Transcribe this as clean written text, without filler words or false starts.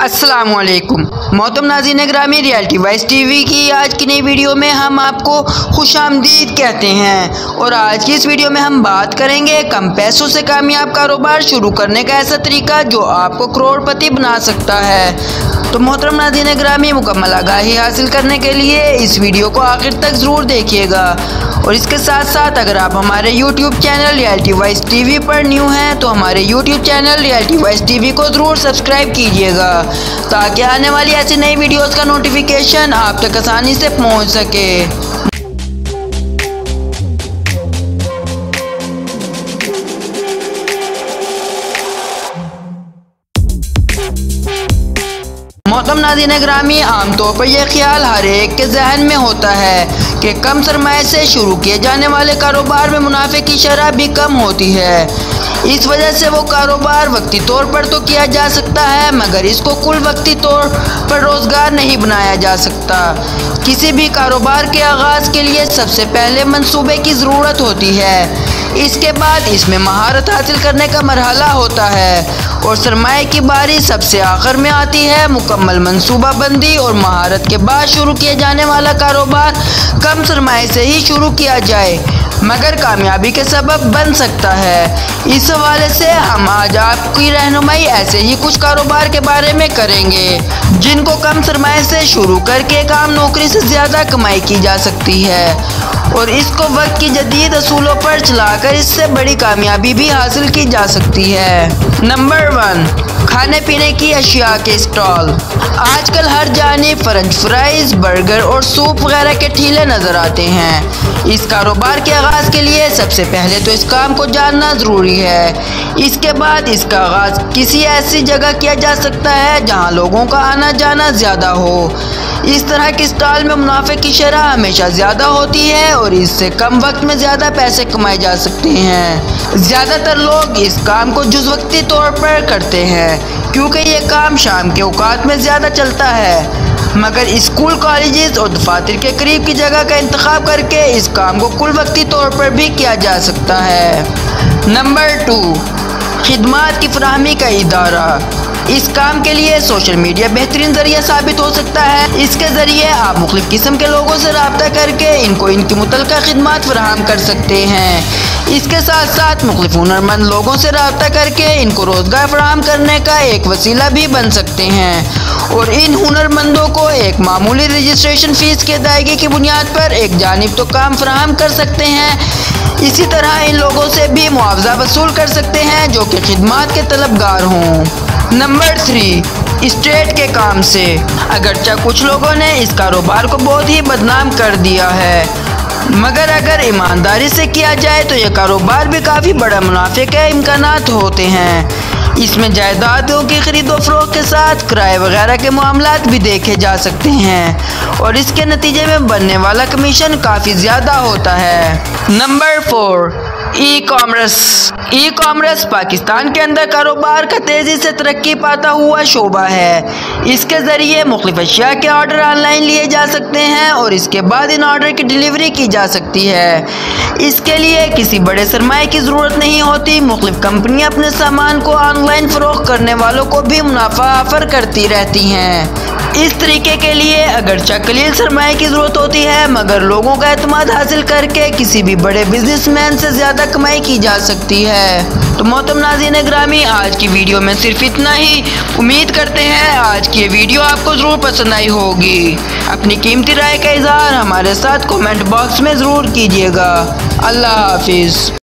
अस्सलामुअलैकुम मोहतरम नाज़रीन ग्रामी, रियलिटी वाइज टीवी की आज की नई वीडियो में हम आपको खुशामदीद कहते हैं। और आज की इस वीडियो में हम बात करेंगे कम पैसों से कामयाब कारोबार शुरू करने का ऐसा तरीका जो आपको करोड़पति बना सकता है। तो मोहतरम नाज़रीन ग्रामी, मुकम्मल आगाही हासिल करने के लिए इस वीडियो को आखिर तक ज़रूर देखिएगा। और इसके साथ साथ अगर आप हमारे YouTube channel reality wise TV पर न्यू हैं तो हमारे YouTube channel reality wise TV को ज़रूर सब्सक्राइब कीजिएगा ताकि आने वाली ऐसी नई वीडियोस का नोटिफिकेशन आप तक आसानी से पहुंच सके। मोहतरम नाज़रीन ग्रामी, आमतौर पर यह ख्याल हर एक के जहन में होता है कि कम सरमाए से शुरू किए जाने वाले कारोबार में मुनाफे की शरह भी कम होती है। इस वजह से वो कारोबार वक्ती तौर पर तो किया जा सकता है मगर इसको कुल वक्ती तौर पर रोज़गार नहीं बनाया जा सकता। किसी भी कारोबार के आगाज़ के लिए सबसे पहले मंसूबे की ज़रूरत होती है, इसके बाद इसमें महारत हासिल करने का मरहला होता है और सरमाए की बारी सबसे आखिर में आती है। मुकम्मल मंसूबाबंदी और महारत के बाद शुरू किए जाने वाला कारोबार कम सरमाए से ही शुरू किया जाए मगर कामयाबी के सबब बन सकता है। इस हवाले से हम आज आपकी रहनुमाई ऐसे ही कुछ कारोबार के बारे में करेंगे जिनको कम सरमाए से शुरू करके काम नौकरी से ज़्यादा कमाई की जा सकती है और इसको वक्त की जदीद असूलों पर चलाकर इससे बड़ी कामयाबी भी हासिल की जा सकती है। नंबर 1, खाने पीने की अशिया के स्टॉल। आजकल हर जानिब फ्रेंच फ्राइज, बर्गर और सूप वगैरह के ठेले नज़र आते हैं। इस कारोबार के आगाज़ के लिए सबसे पहले तो इस काम को जानना ज़रूरी है। इसके बाद इसका आगाज़ किसी ऐसी जगह किया जा सकता है जहां लोगों का आना जाना ज़्यादा हो। इस तरह के स्टॉल में मुनाफे की शरह हमेशा ज़्यादा होती है और इससे कम वक्त में ज़्यादा पैसे कमाए जा सकते हैं। ज़्यादातर लोग इस काम को जुज़वक्ती तौर पर करते हैं क्योंकि ये काम शाम के औकात में ज़्यादा चलता है मगर स्कूल, कॉलेजेस और दफातर के करीब की जगह का इंतखाब करके इस काम को कुल वक्ती तौर पर भी किया जा सकता है। नंबर 2, खिदमात की फराहमी का इदारा। इस काम के लिए सोशल मीडिया बेहतरीन जरिया साबित हो सकता है। इसके ज़रिए आप मुख्तलिफ किस्म के लोगों से रब्ता करके इनको इनकी मुतल्लिका खिदमात फराहम कर सकते हैं। इसके साथ साथ मुख्तलिफ हुनरमंद लोगों से रब्ता करके इनको रोज़गार फराहम करने का एक वसीला भी बन सकते हैं और इन हुनरमंदों को एक मामूली रजिस्ट्रेशन फ़ीस की अदायगी की बुनियाद पर एक जानिब तो काम फराहम कर सकते हैं, इसी तरह इन लोगों से भी मुआवजा वसूल कर सकते हैं जो कि खिदमात के तलबगार हों। नंबर 3, स्टेट के काम से। अगरचे कुछ लोगों ने इस कारोबार को बहुत ही बदनाम कर दिया है मगर अगर ईमानदारी से किया जाए तो यह कारोबार भी काफ़ी बड़ा मुनाफे के इम्कानात होते हैं। इसमें जायदादों की खरीदो फरोख्त के साथ किराए वगैरह के मामलात भी देखे जा सकते हैं और इसके नतीजे में बनने वाला कमीशन काफ़ी ज़्यादा होता है। नंबर 4, ई कॉमर्स पाकिस्तान के अंदर कारोबार का तेज़ी से तरक्की पाता हुआ शोबा है। इसके ज़रिए मुख्तलिफ अशिया के ऑर्डर ऑनलाइन लिए जा सकते हैं और इसके बाद इन ऑर्डर की डिलीवरी की जा सकती है। इसके लिए किसी बड़े सरमाए की ज़रूरत नहीं होती। मुख्तलिफ कंपनियां अपने सामान को ऑनलाइन फ़रोख्त करने वालों को भी मुनाफा ऑफ़र करती रहती हैं। इस तरीके के लिए अगरचे कलील सरमाए की ज़रूरत होती है मगर लोगों का एतमाद हासिल करके किसी भी बड़े बिजनेसमैन से ज़्यादा कमाई की जा सकती है। तो मोहतरम नाज़रीन ग्रामी, आज की वीडियो में सिर्फ इतना ही। उम्मीद करते हैं आज की ये वीडियो आपको ज़रूर पसंद आई होगी। अपनी कीमती राय का इज़हार हमारे साथ कमेंट बॉक्स में ज़रूर कीजिएगा। अल्लाह हाफिज़।